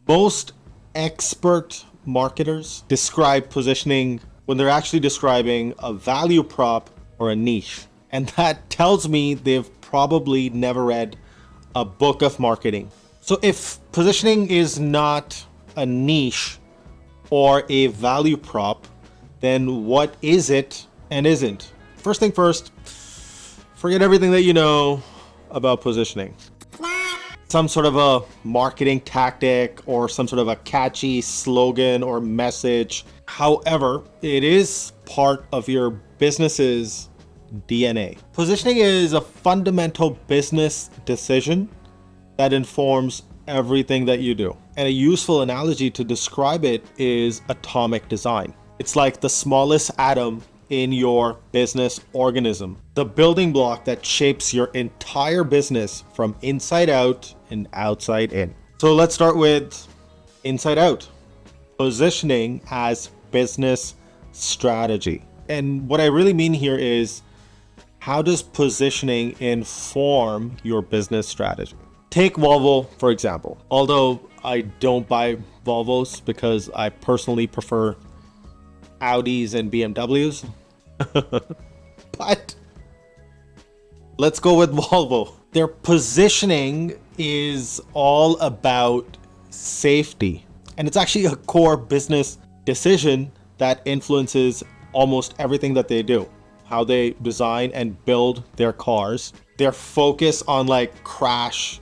Most expert marketers describe positioning when they're actually describing a value prop or a niche. And that tells me they've probably never read a book of marketing. So if positioning is not a niche or a value prop, then what is it and isn't? First thing first, forget everything that you know about positioning. Some sort of a marketing tactic or some sort of a catchy slogan or message. However, it is part of your business's DNA. Positioning is a fundamental business decision that informs everything that you do. And a useful analogy to describe it is atomic design. It's like the smallest atom in your business organism, the building block that shapes your entire business from inside out and outside in. So let's start with inside out. Positioning as business strategy. And what I really mean here is, how does positioning inform your business strategy? Take Volvo, for example. Although I don't buy Volvos because I personally prefer Audis and BMWs. But let's go with Volvo. Their positioning is all about safety. And it's actually a core business decision that influences almost everything that they do. How they design and build their cars. Their focus on like crash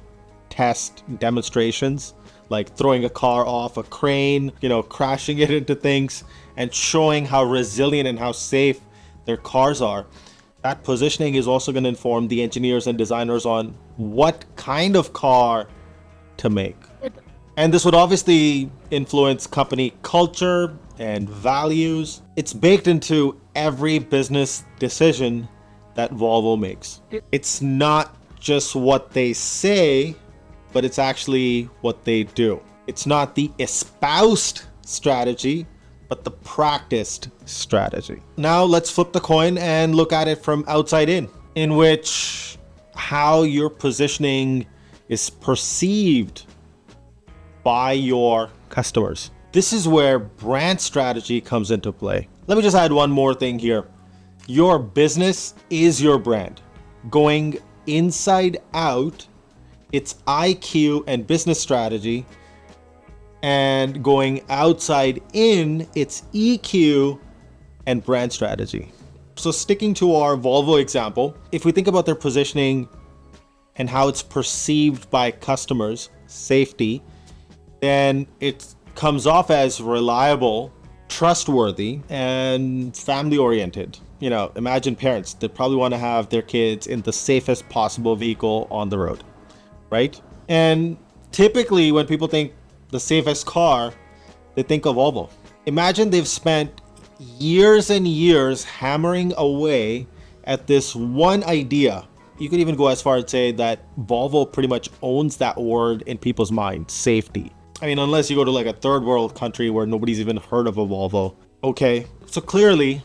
test demonstrations, like throwing a car off a crane, crashing it into things and showing how resilient and how safe their cars are. That positioning is also going to inform the engineers and designers on what kind of car to make. And this would obviously influence company culture and values. It's baked into every business decision that Volvo makes. It's not just what they say, but it's actually what they do. It's not the espoused strategy, but the practiced strategy. Now let's flip the coin and look at it from outside in which how your positioning is perceived by your customers. This is where brand strategy comes into play. Let me just add one more thing here. Your business is your brand. Going inside out, it's IQ and business strategy, and going outside in, it's EQ and brand strategy. So sticking to our Volvo example, if we think about their positioning and how it's perceived by customers, safety, then it comes off as reliable, trustworthy, and family oriented. Imagine parents that probably want to have their kids in the safest possible vehicle on the road, right? And typically when people think the safest car, they think of Volvo. Imagine they've spent years and years hammering away at this one idea. You could even go as far as say that Volvo pretty much owns that word in people's minds, safety. I mean, unless you go to like a third world country where nobody's even heard of a Volvo. Okay, so clearly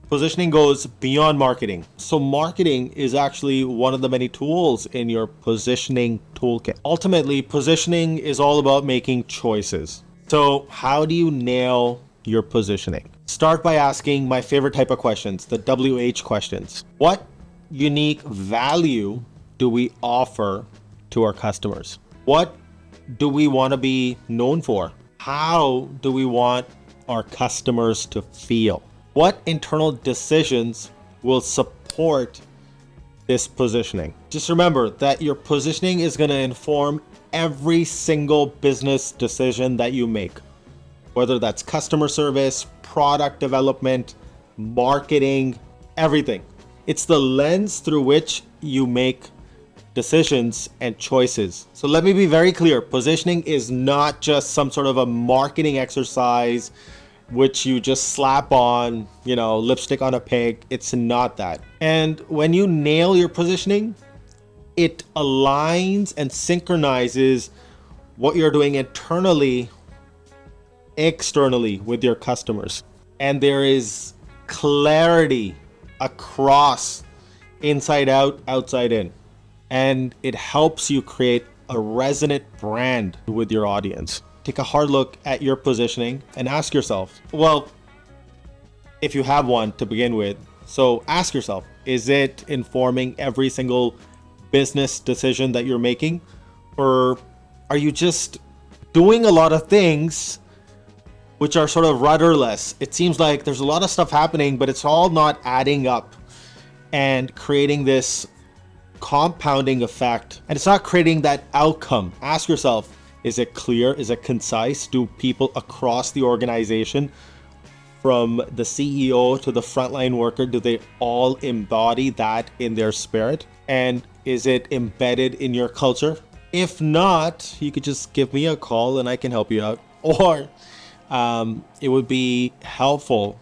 positioning goes beyond marketing. So marketing is actually one of the many tools in your positioning toolkit. Ultimately, positioning is all about making choices. So how do you nail your positioning? Start by asking my favorite type of questions, the WH questions. What unique value do we offer to our customers? What do we want to be known for? How do we want our customers to feel? What internal decisions will support this positioning? Just remember that your positioning is going to inform every single business decision that you make, whether that's customer service, product development, marketing, everything. It's the lens through which you make decisions and choices. So let me be very clear. Positioning is not just some sort of a marketing exercise which you just slap on, lipstick on a pig. It's not that. And when you nail your positioning, it aligns and synchronizes what you're doing internally, externally with your customers. And there is clarity across inside out, outside in. And it helps you create a resonant brand with your audience. take a hard look at your positioning and ask yourself, well, if you have one to begin with, so ask yourself, is it informing every single business decision that you're making? Or are you just doing a lot of things which are sort of rudderless? It seems like there's a lot of stuff happening, but it's all not adding up and creating this compounding effect, and it's not creating that outcome. Ask yourself, is it clear? Is it concise? Do people across the organization, from the CEO to the frontline worker, do they all embody that in their spirit? And is it embedded in your culture? If not, you could just give me a call and I can help you out. Or it would be helpful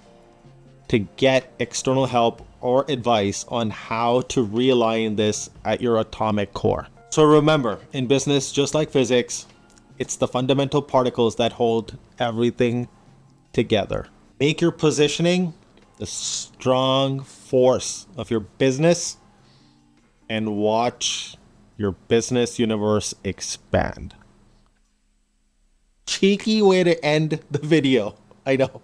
to get external help or advice on how to realign this at your atomic core. So remember, in business, just like physics, it's the fundamental particles that hold everything together. Make your positioning the strong force of your business and watch your business universe expand. Cheeky way to end the video, I know.